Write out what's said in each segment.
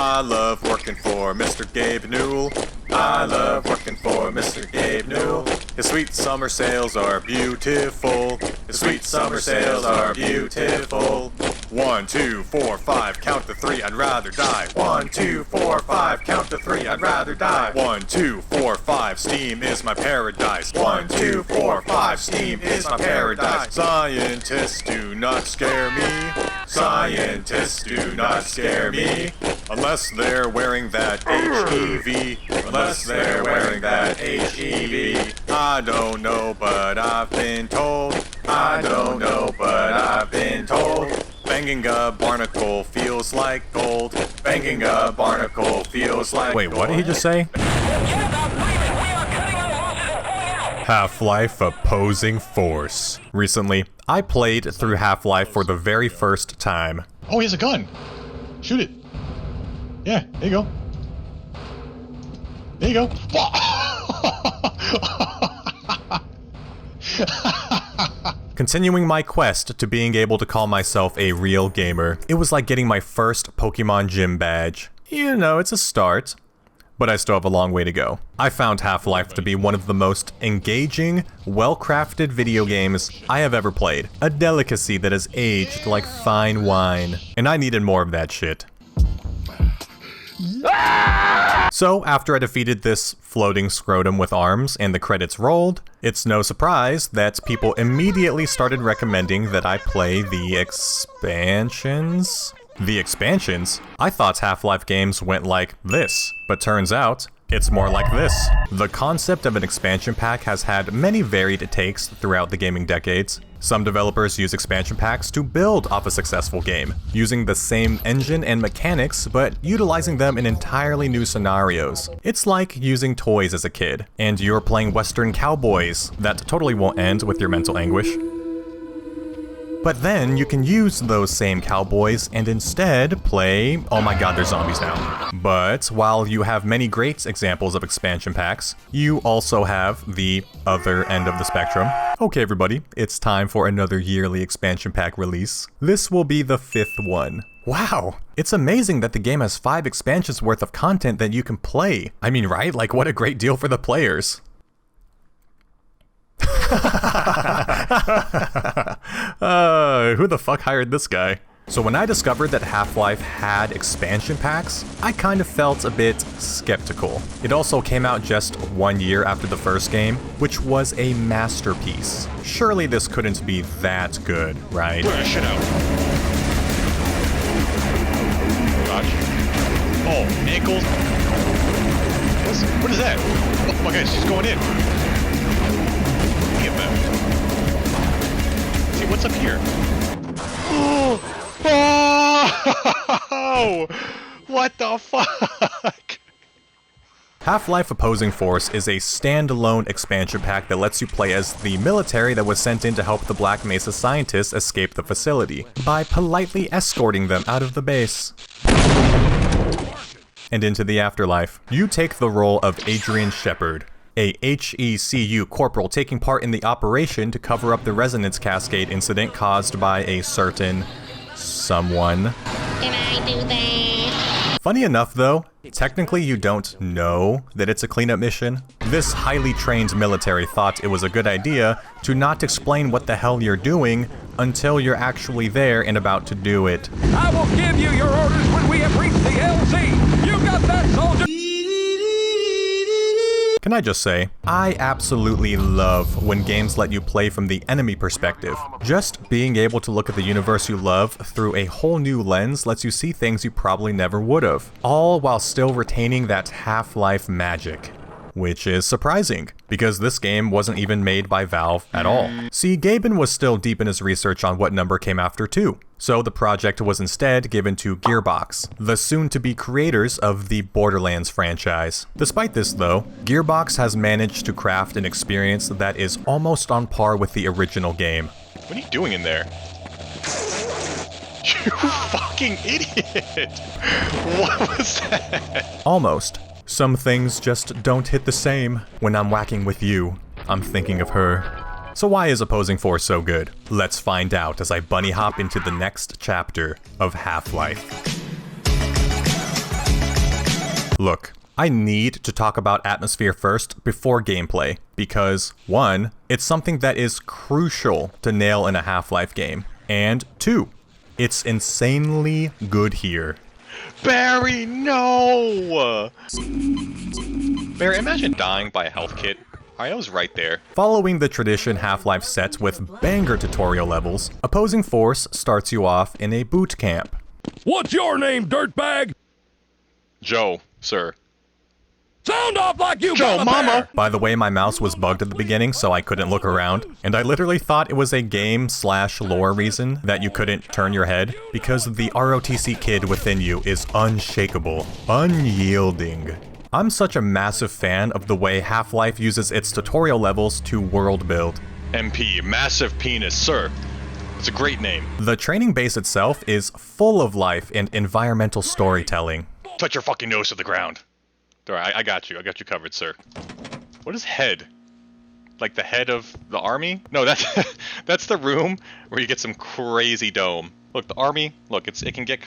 I love working for Mr. Gabe Newell. I love working for Mr. Gabe Newell. His sweet summer sales are beautiful. His sweet summer sales are beautiful. 1, 2, 4, 5, count to 3, I'd rather die. 1, 2, 4, 5, count to 3, I'd rather die. 1, 2, 4, 5, Steam is my paradise. 1, 2, 4, 5, Steam is my paradise. Scientists do not scare me. Scientists do not scare me. Unless they're wearing that HEV. Unless they're wearing that HEV. I don't know, but I've been told. I don't know, but I've been told. Banging a barnacle feels like gold. Banging a barnacle feels like Wait, what did he just say? Half-Life Opposing Force. Recently, I played through Half-Life for the very first time. Oh, he has a gun. Shoot it. Yeah, there you go. There you go. Continuing my quest to being able to call myself a real gamer, it was like getting my first Pokemon Gym badge. You know, it's a start, but I still have a long way to go. I found Half-Life to be one of the most engaging, well-crafted video games I have ever played. A delicacy that has aged like fine wine, and I needed more of that shit. So, after I defeated this floating scrotum with arms and the credits rolled, it's no surprise that people immediately started recommending that I play the expansions? The expansions? I thought Half-Life games went like this, but turns out, it's more like this. The concept of an expansion pack has had many varied takes throughout the gaming decades. Some developers use expansion packs to build off a successful game, using the same engine and mechanics, but utilizing them in entirely new scenarios. It's like using toys as a kid, and you're playing Western cowboys. That totally won't end with your mental anguish. But then you can use those same cowboys and instead play... Oh my god, there's zombies now. But while you have many great examples of expansion packs, you also have the other end of the spectrum. Okay everybody, it's time for another yearly expansion pack release. This will be the 5th one. Wow, it's amazing that the game has 5 expansions worth of content that you can play. I mean, right? Like, what a great deal for the players. Who the fuck hired this guy? So when I discovered that Half-Life had expansion packs, I kind of felt a bit skeptical. It also came out just 1 year after the first game, which was a masterpiece. Surely this couldn't be that good, right? Blur that shit out. Gosh. Oh, ankles. What is that? Oh my god, she's going in. See, what's up here? Oh! What the fuck? Half-Life Opposing Force is a standalone expansion pack that lets you play as the military that was sent in to help the Black Mesa scientists escape the facility, by politely escorting them out of the base and into the afterlife. You take the role of Adrian Shepard, a HECU corporal taking part in the operation to cover up the resonance cascade incident caused by a certain someone. Can I do that? Funny enough though, technically you don't know that it's a cleanup mission. This highly trained military thought it was a good idea to not explain what the hell you're doing until you're actually there and about to do it. I will give you your orders when we have reached the LZ. You got that, soldier? Can I just say, I absolutely love when games let you play from the enemy perspective. Just being able to look at the universe you love through a whole new lens lets you see things you probably never would've, all while still retaining that Half-Life magic. Which is surprising, because this game wasn't even made by Valve at all. See, Gaben was still deep in his research on what number came after 2, so the project was instead given to Gearbox, the soon-to-be creators of the Borderlands franchise. Despite this though, Gearbox has managed to craft an experience that is almost on par with the original game. What are you doing in there? You fucking idiot! What was that? Almost. Some things just don't hit the same. When I'm whacking with you, I'm thinking of her. So why is Opposing Force so good? Let's find out as I bunny hop into the next chapter of Half-Life. Look, I need to talk about atmosphere first before gameplay, because 1, it's something that is crucial to nail in a Half-Life game, and 2, it's insanely good here. Barry, no! Barry, imagine dying by a health kit. I was right there. Following the tradition Half-Life sets with banger tutorial levels, Opposing Force starts you off in a boot camp. What's your name, dirtbag? Joe, sir. Sound off like you Joe, got a mama! bear. By the way, my mouse was bugged at the beginning, so I couldn't look around, and I literally thought it was a game/lore reason that you couldn't turn your head, because the ROTC kid within you is unshakable, unyielding. I'm such a massive fan of the way Half-Life uses its tutorial levels to world build. MP, massive penis, sir. It's a great name. The training base itself is full of life and environmental storytelling. Touch your fucking nose to the ground. Alright, I got you. I got you covered, sir. What is head? Like the head of the army? No, that's that's the room where you get some crazy dome. Look, the army. Look, it can get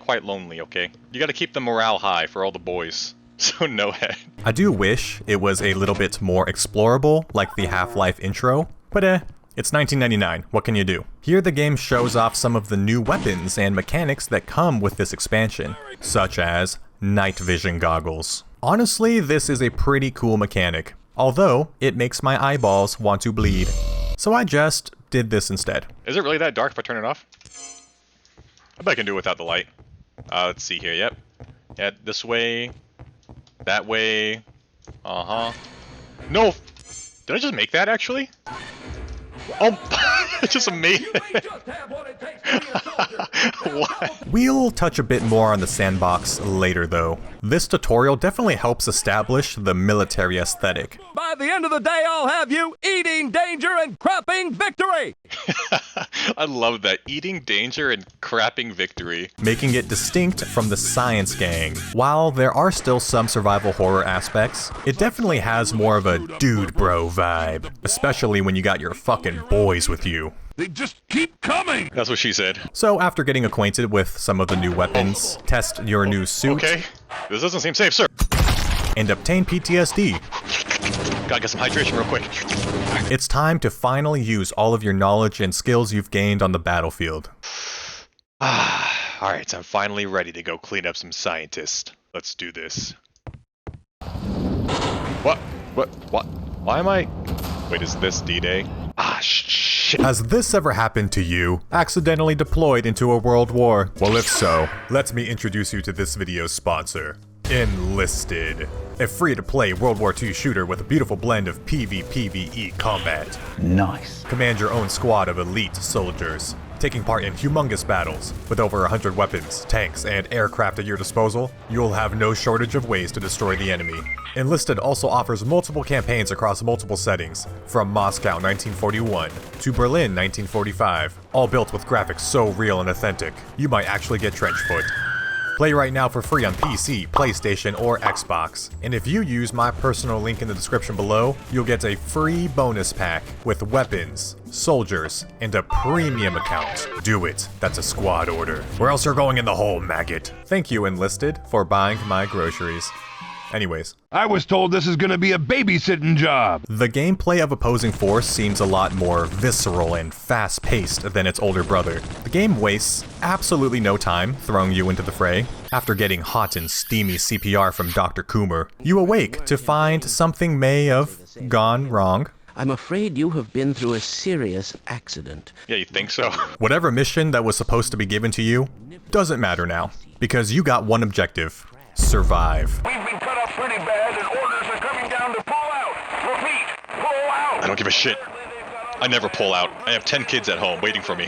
quite lonely. Okay, you got to keep the morale high for all the boys. So no head. I do wish it was a little bit more explorable, like the Half-Life intro, but it's 1999, what can you do? Here the game shows off some of the new weapons and mechanics that come with this expansion, such as night vision goggles. Honestly, this is a pretty cool mechanic, although it makes my eyeballs want to bleed. So I just did this instead. Is it really that dark if I turn it off? I bet I can do it without the light. Let's see here, yep. Yeah, this way, that way, uh-huh. No! Did I just make that, actually? Oh, it's just amazing. What? We'll touch a bit more on the sandbox later though. This tutorial definitely helps establish the military aesthetic. By the end of the day, I'll have you eating danger and crapping victory. I love that. Eating danger and crapping victory. Making it distinct from the science gang. While there are still some survival horror aspects, it definitely has more of a dude bro vibe. Especially when you got your fucking boys with you. They just keep coming. That's what she said. So after getting acquainted with some of the new weapons, test your new suit, Okay, this doesn't seem safe, sir. and obtain PTSD, Gotta get some hydration real quick. it's time to finally use all of your knowledge and skills you've gained on the battlefield. Alright, I'm finally ready to go clean up some scientists. Let's do this. What? Why am I... Wait, is this D-Day? Shit. Has this ever happened to you? Accidentally deployed into a world war? Well, if so, let me introduce you to this video's sponsor, Enlisted. A free-to-play World War II shooter with a beautiful blend of PvPvE combat. Nice. Command your own squad of elite soldiers, taking part in humongous battles. With over 100 weapons, tanks, and aircraft at your disposal, you'll have no shortage of ways to destroy the enemy. Enlisted also offers multiple campaigns across multiple settings, from Moscow 1941 to Berlin 1945, all built with graphics so real and authentic, you might actually get trench foot. Play right now for free on PC, PlayStation, or Xbox. And if you use my personal link in the description below, you'll get a free bonus pack with weapons, soldiers, and a premium account. Do it. That's a squad order. Or else you're going in the hole, maggot. Thank you, Enlisted, for buying my groceries. Anyways. I was told this is gonna be a babysitting job. The gameplay of Opposing Force seems a lot more visceral and fast-paced than its older brother. The game wastes absolutely no time throwing you into the fray. After getting hot and steamy CPR from Dr. Coomer, you awake to find something may have gone wrong. I'm afraid you have been through a serious accident. Yeah, you think so? Whatever mission that was supposed to be given to you doesn't matter now, because you got one objective: survive. We've been cut up pretty bad and orders are coming down to pull out. Repeat, pull out. I don't give a shit. I never pull out. I have 10 kids at home waiting for me.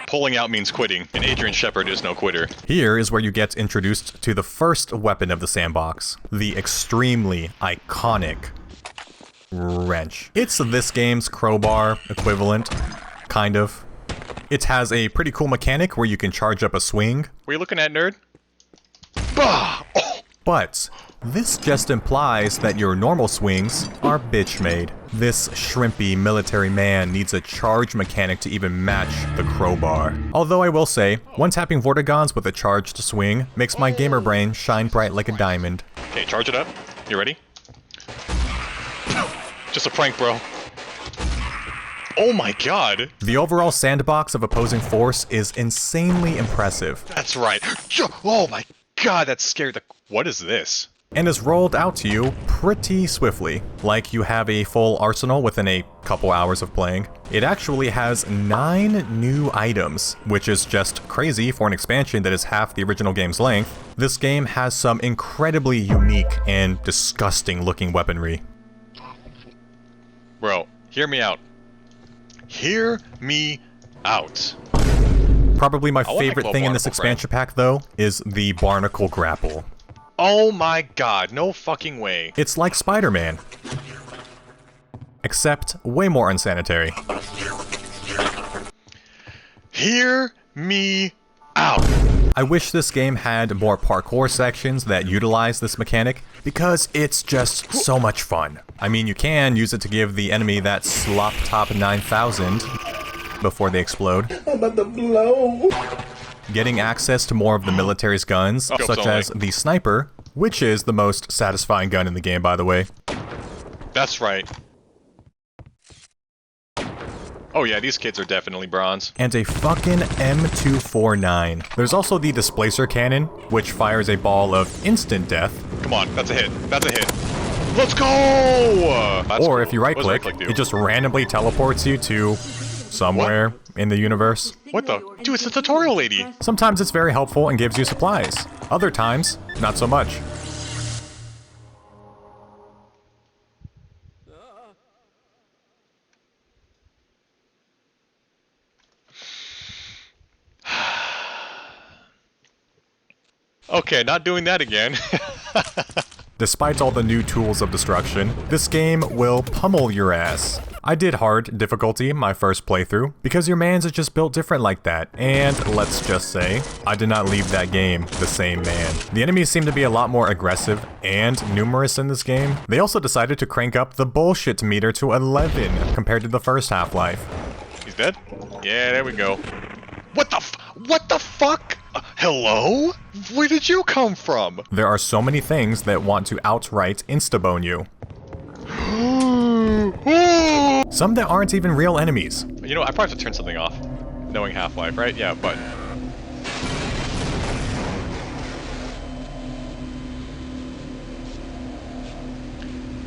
Pulling out means quitting, and Adrian Shepard is no quitter. Here is where you get introduced to the first weapon of the sandbox, the extremely iconic wrench. It's this game's crowbar equivalent, kind of. It has a pretty cool mechanic where you can charge up a swing. What are you looking at, nerd? Bah! Oh, But this just implies that your normal swings are bitch-made. This shrimpy military man needs a charge mechanic to even match the crowbar. Although I will say, one-tapping Vortigons with a charged swing makes my gamer brain shine bright like a diamond. Okay, charge it up. You ready? Just a prank, bro. Oh my god! The overall sandbox of opposing force is insanely impressive. That's right. Oh my god, that scared the... What is this? And is rolled out to you pretty swiftly, like you have a full arsenal within a couple hours of playing. It actually has 9 new items, which is just crazy for an expansion that is half the original game's length. This game has some incredibly unique and disgusting looking weaponry. Bro, hear me out. Hear me out. Probably my want favorite my thing in this barnacle expansion pack, though, is the barnacle grapple. Oh my god, no fucking way. It's like Spider-Man, except way more unsanitary. Hear me out. I wish this game had more parkour sections that utilize this mechanic, because it's just so much fun. I mean, you can use it to give the enemy that slop top 9000 before they explode. I'm about to blow. Getting access to more of the military's guns, such as the sniper, which is the most satisfying gun in the game, by the way. That's right. Oh yeah, these kids are definitely bronze. And a fucking M249. There's also the displacer cannon, which fires a ball of instant death. Come on, that's a hit. That's a hit. Let's go! That's Or cool. if you right What does click, do? it just randomly teleports you to somewhere in the universe. What the? Dude, it's the tutorial lady. Sometimes it's very helpful and gives you supplies. Other times, not so much. Okay, not doing that again. Despite all the new tools of destruction, this game will pummel your ass. I did hard difficulty my first playthrough, because your mans is just built different like that, and let's just say, I did not leave that game the same man. The enemies seem to be a lot more aggressive and numerous in this game. They also decided to crank up the bullshit meter to 11 compared to the first Half-Life. He's dead? Yeah, there we go. What the fuck? Hello? Where did you come from? There are so many things that want to outright instabone you. Some that aren't even real enemies. You know, I probably have to turn something off. Knowing Half-Life, right? Yeah, but...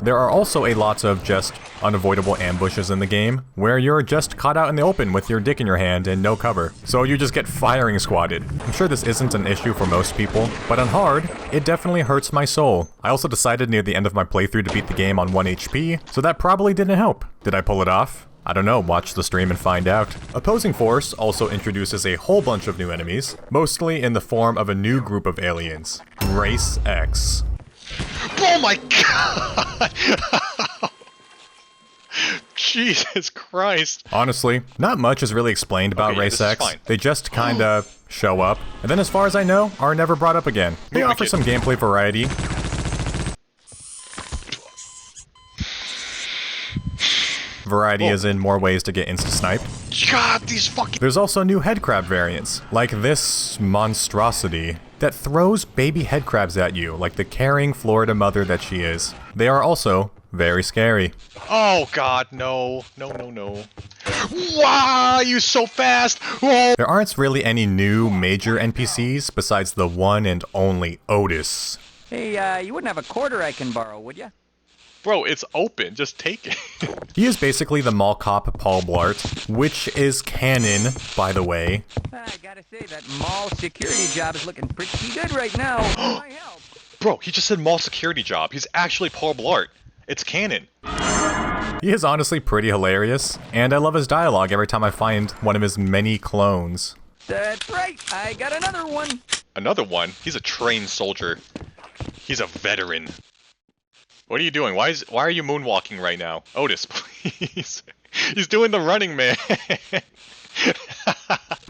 There are also a lot of just unavoidable ambushes in the game, where you're just caught out in the open with your dick in your hand and no cover, so you just get firing squatted. I'm sure this isn't an issue for most people, but on hard, it definitely hurts my soul. I also decided near the end of my playthrough to beat the game on 1 HP, so that probably didn't help. Did I pull it off? I don't know, watch the stream and find out. Opposing Force also introduces a whole bunch of new enemies, mostly in the form of a new group of aliens, Race X. Oh my god! Jesus Christ. Honestly, not much is really explained about Okay, yeah, Race this is X. fine. They just kinda show up, and then as far as I know, are never brought up again. They Move, offer kid. some gameplay variety. Variety is in more ways to get insta-sniped. God, these fucking... There's also new headcrab variants, like this monstrosity that throws baby headcrabs at you, like the caring Florida mother that she is. They are also very scary. Oh god, no. No, no, no. Wow, you so fast! Whoa! There aren't really any new major NPCs besides the one and only Otis. Hey, you wouldn't have a quarter I can borrow, would ya? Bro, it's open. Just take it. He is basically the mall cop Paul Blart, which is canon, by the way. I gotta say, that mall security job is looking pretty good right now. My help. Bro, he just said mall security job. He's actually Paul Blart. It's canon. He is honestly pretty hilarious, and I love his dialogue every time I find one of his many clones. That's right, I got another one. Another one? He's a trained soldier. He's a veteran. What are you doing? Why are you moonwalking right now? Otis, please. He's doing the running man.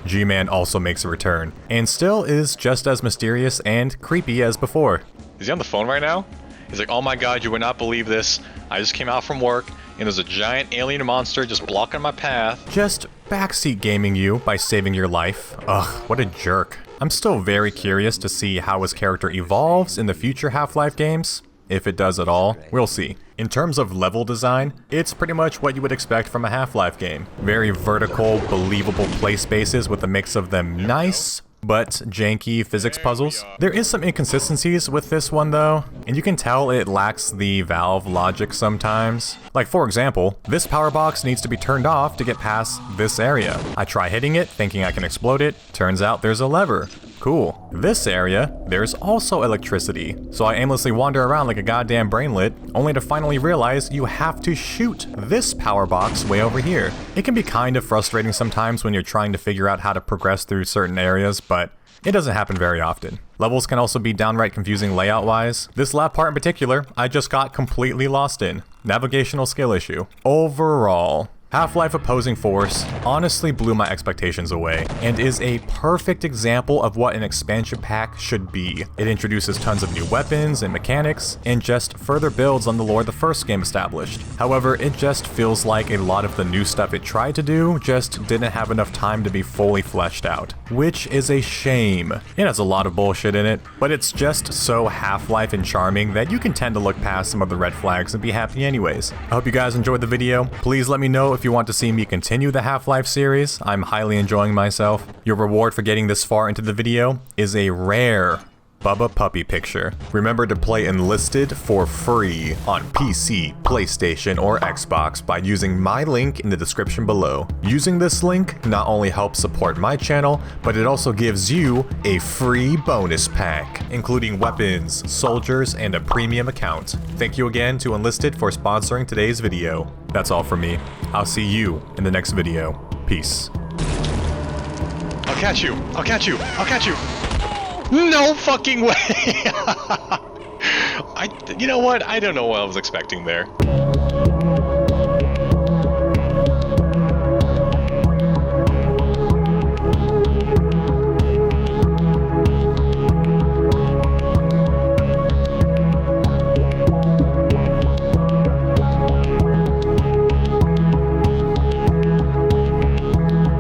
G-Man also makes a return, and still is just as mysterious and creepy as before. Is he on the phone right now? He's like, oh my god, you would not believe this. I just came out from work, and there's a giant alien monster just blocking my path. Just backseat gaming you by saving your life. Ugh, what a jerk. I'm still very curious to see how his character evolves in the future Half-Life games. If it does at all, we'll see. In terms of level design, it's pretty much what you would expect from a Half-Life game. Very vertical, believable play spaces with a mix of them nice, but janky physics puzzles. There is some inconsistencies with this one though, and you can tell it lacks the Valve logic sometimes. Like for example, this power box needs to be turned off to get past this area. I try hitting it, thinking I can explode it, turns out there's a lever. Cool. This area, there's also electricity, so I aimlessly wander around like a goddamn brainlet, only to finally realize you have to shoot this power box way over here. It can be kind of frustrating sometimes when you're trying to figure out how to progress through certain areas, but it doesn't happen very often. Levels can also be downright confusing layout-wise. This lab part in particular, I just got completely lost in. Navigational skill issue. Overall, Half-Life Opposing Force honestly blew my expectations away, and is a perfect example of what an expansion pack should be. It introduces tons of new weapons and mechanics, and just further builds on the lore the first game established. However, it just feels like a lot of the new stuff it tried to do just didn't have enough time to be fully fleshed out, which is a shame. It has a lot of bullshit in it, but it's just so Half-Life and charming that you can tend to look past some of the red flags and be happy anyways. I hope you guys enjoyed the video. Please let me know if you want to see me continue the Half-Life series. I'm highly enjoying myself. Your reward for getting this far into the video is a rare Bubba Puppy picture. Remember to play Enlisted for free on PC, PlayStation, or Xbox by using my link in the description below. Using this link not only helps support my channel, but it also gives you a free bonus pack, including weapons, soldiers, and a premium account. Thank you again to Enlisted for sponsoring today's video. That's all from me. I'll see you in the next video. Peace. I'll catch you. I'll catch you. I'll catch you. No fucking way! You know what? I don't know what I was expecting there.